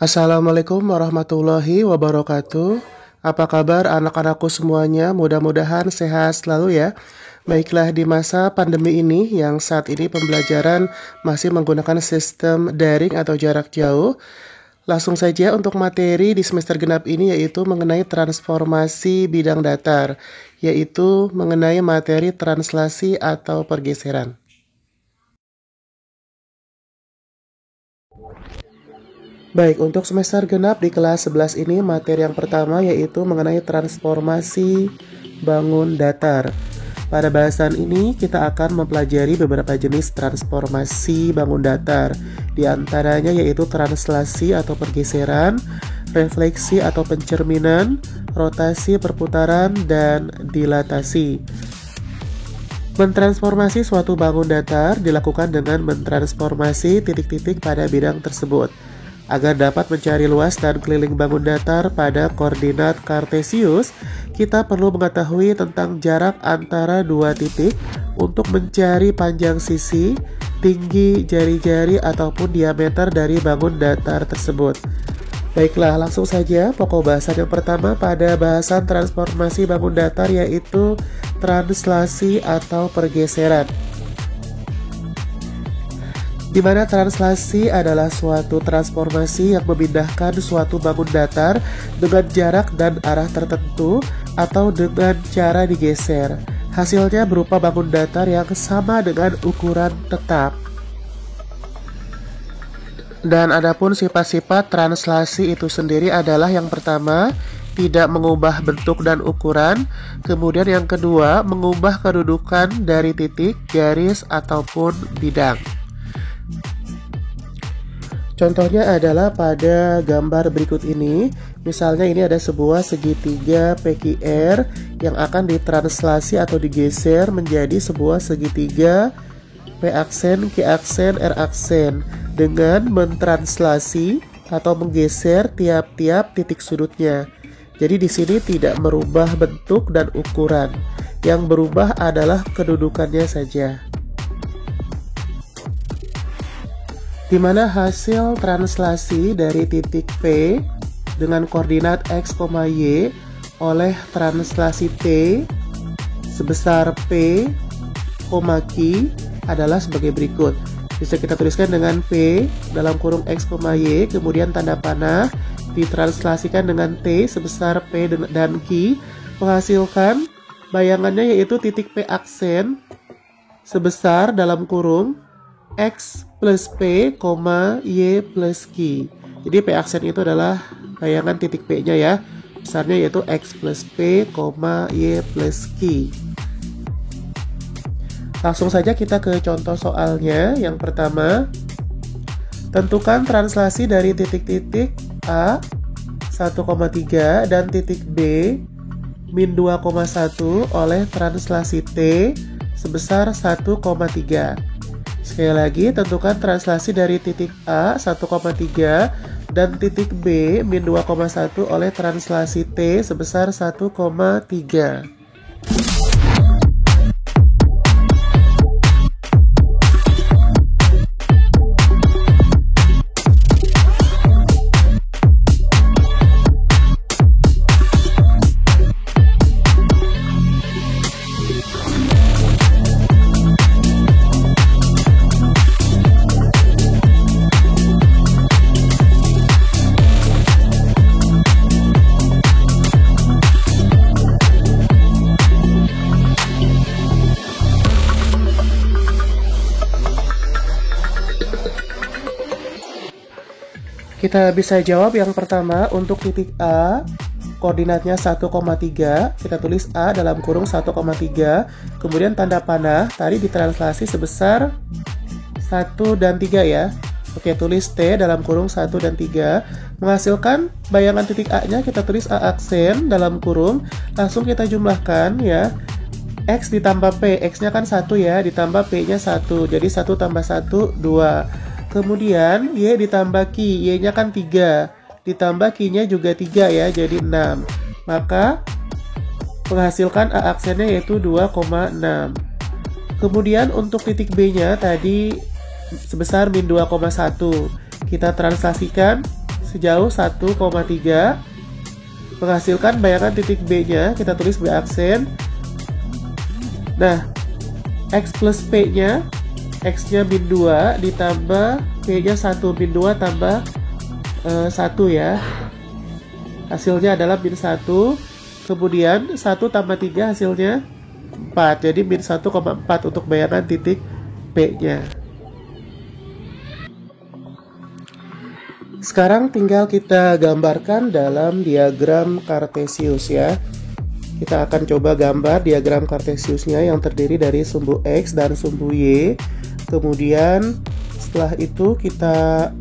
Assalamualaikum warahmatullahi wabarakatuh. Apa kabar anak-anakku semuanya? Mudah-mudahan sehat selalu ya. Baiklah, di masa pandemi ini yang saat ini pembelajaran masih menggunakan sistem daring atau jarak jauh. Langsung saja untuk materi di semester genap ini yaitu mengenai transformasi bidang datar, yaitu mengenai materi translasi atau pergeseran. Baik, untuk semester genap di kelas 11 ini materi yang pertama yaitu mengenai transformasi bangun datar. Pada bahasan ini kita akan mempelajari beberapa jenis transformasi bangun datar. Di antaranya yaitu translasi atau pergeseran, refleksi atau pencerminan, rotasi perputaran, dan dilatasi. Mentransformasi suatu bangun datar dilakukan dengan mentransformasi titik-titik pada bidang tersebut. Agar dapat mencari luas dan keliling bangun datar pada koordinat kartesius, kita perlu mengetahui tentang jarak antara dua titik untuk mencari panjang sisi, tinggi jari-jari ataupun diameter dari bangun datar tersebut. Baiklah, langsung saja pokok bahasan yang pertama pada bahasan transformasi bangun datar yaitu translasi atau pergeseran. Di mana translasi adalah suatu transformasi yang memindahkan suatu bangun datar dengan jarak dan arah tertentu atau dengan cara digeser. Hasilnya berupa bangun datar yang sama dengan ukuran tetap. Dan adapun sifat-sifat translasi itu sendiri adalah yang pertama, tidak mengubah bentuk dan ukuran. Kemudian yang kedua, mengubah kedudukan dari titik, garis, ataupun bidang. Contohnya adalah pada gambar berikut ini. Misalnya ini ada sebuah segitiga PQR yang akan ditranslasi atau digeser menjadi sebuah segitiga P aksen, Q aksen, R aksen dengan mentranslasi atau menggeser tiap-tiap titik sudutnya. Jadi di sini tidak merubah bentuk dan ukuran. Yang berubah adalah kedudukannya saja. Di mana hasil translasi dari titik P dengan koordinat X, Y oleh translasi T sebesar P, Q adalah sebagai berikut. Bisa kita tuliskan dengan P dalam kurung X, Y, kemudian tanda panah ditranslasikan dengan T sebesar P dan Q, menghasilkan bayangannya yaitu titik P aksen sebesar dalam kurung X plus P, Y plus Q. Jadi P aksen itu adalah bayangan titik P-nya ya. Besarnya yaitu X plus P, Y plus Q. Langsung saja kita ke contoh soalnya. Yang pertama, tentukan translasi dari titik-titik A 1,3 dan titik B min 2,1 oleh translasi T sebesar 1,3. Sekali lagi, tentukan translasi dari titik A 1,3 dan titik B min 2,1 oleh translasi T sebesar 1,3. Kita bisa jawab yang pertama untuk titik A, koordinatnya 1,3, kita tulis A dalam kurung 1,3, kemudian tanda panah tadi ditranslasi sebesar 1 dan 3 ya. Oke, tulis T dalam kurung 1 dan 3, menghasilkan bayangan titik A-nya kita tulis A aksen dalam kurung, langsung kita jumlahkan ya. X ditambah P, X-nya kan 1 ya, ditambah P-nya 1, jadi 1 tambah 1, 2. Kemudian Y ditambah Q, Y-nya kan 3, ditambah Q-nya juga 3 ya, jadi 6. Maka menghasilkan A aksennya yaitu 2,6. Kemudian untuk titik B-nya tadi sebesar min 2,1. Kita translasikan sejauh 1,3 menghasilkan bayangan titik B-nya, kita tulis B aksen. Nah, X plus P-nya, X-nya min 2 ditambah P-nya 1, min 2 tambah 1 ya. Hasilnya adalah min 1. Kemudian 1 tambah 3 hasilnya 4. Jadi min 1,4 untuk bayangan titik P-nya. Sekarang tinggal kita gambarkan dalam diagram Kartesius ya. Kita akan coba gambar diagram Kartesiusnya yang terdiri dari sumbu X dan sumbu Y. Kemudian setelah itu kita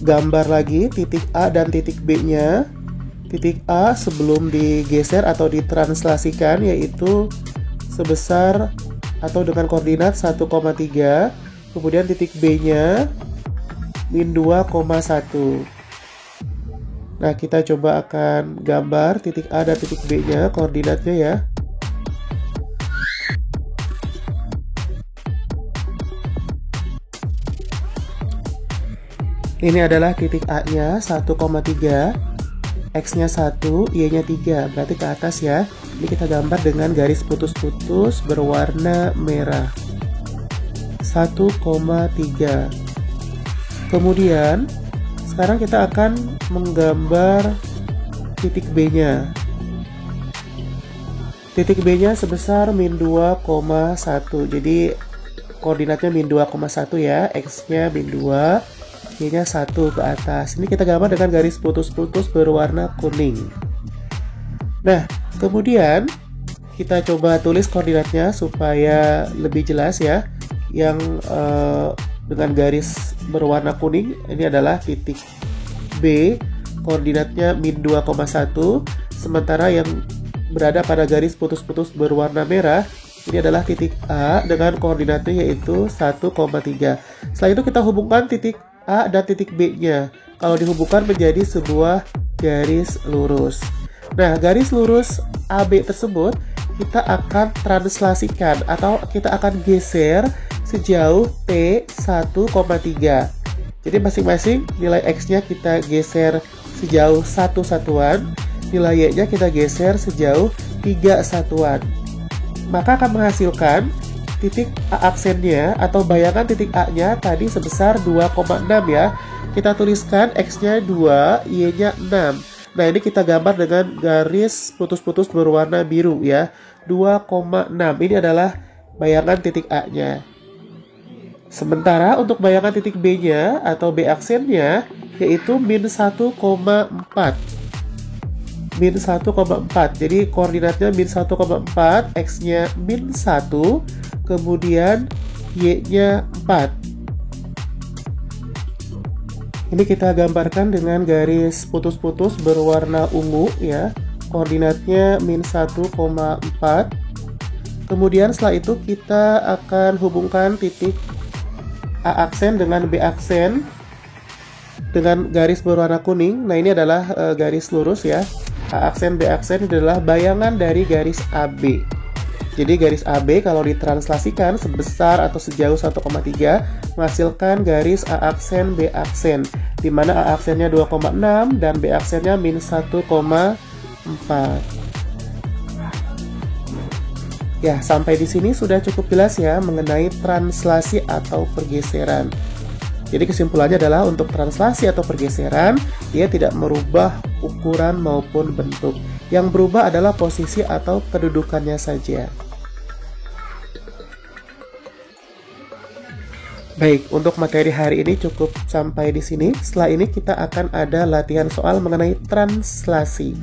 gambar lagi titik A dan titik B-nya. Titik A sebelum digeser atau ditranslasikan yaitu sebesar atau dengan koordinat 1,3. Kemudian titik B-nya min 2,1. Nah, kita coba akan gambar titik A dan titik B-nya, koordinatnya ya. Ini adalah titik A-nya 1,3, X-nya 1, Y-nya 3, berarti ke atas ya. Ini kita gambar dengan garis putus-putus berwarna merah. 1,3. Kemudian sekarang kita akan menggambar titik B-nya. Titik B-nya sebesar min 2,1. Jadi koordinatnya min 2,1 ya. X-nya min 2, Y-nya 1 ke atas. Ini kita gambar dengan garis putus-putus berwarna kuning. Nah, kemudian kita coba tulis koordinatnya supaya lebih jelas ya. Yang dengan garis berwarna kuning ini adalah titik B, koordinatnya min 2,1, sementara yang berada pada garis putus-putus berwarna merah ini adalah titik A dengan koordinatnya yaitu 1,3. Setelah itu kita hubungkan titik A dan titik B-nya. Kalau dihubungkan menjadi sebuah garis lurus. Nah, garis lurus AB tersebut kita akan translasikan atau kita akan geser sejauh T 1,3. Jadi masing-masing nilai X-nya kita geser sejauh 1 satuan, nilai Y-nya kita geser sejauh 3 satuan. Maka akan menghasilkan titik A aksennya atau bayangan titik A-nya tadi sebesar 2,6 ya. Kita tuliskan X-nya 2, Y-nya 6. Nah, ini kita gambar dengan garis putus-putus berwarna biru ya. 2,6. Ini adalah bayangan titik A-nya. Sementara untuk bayangan titik B-nya atau B aksennya yaitu min 1,4. Min 1,4. Jadi koordinatnya min 1,4, X-nya min 1, kemudian Y-nya 4. Ini kita gambarkan dengan garis putus-putus berwarna ungu ya. Koordinatnya min 1,4. Kemudian setelah itu kita akan hubungkan titik A aksen dengan B aksen dengan garis berwarna kuning. Nah, ini adalah garis lurus ya. A aksen, B aksen adalah bayangan dari garis AB. Jadi garis AB kalau ditranslasikan sebesar atau sejauh 1,3 menghasilkan garis A aksen, B aksen, di mana A aksennya 2,6 dan B aksennya min 1,4. Ya, sampai di sini sudah cukup jelas ya mengenai translasi atau pergeseran. Jadi kesimpulannya adalah untuk translasi atau pergeseran, dia tidak merubah ukuran maupun bentuk. Yang berubah adalah posisi atau kedudukannya saja. Baik, untuk materi hari ini cukup sampai di sini. Setelah ini kita akan ada latihan soal mengenai translasi.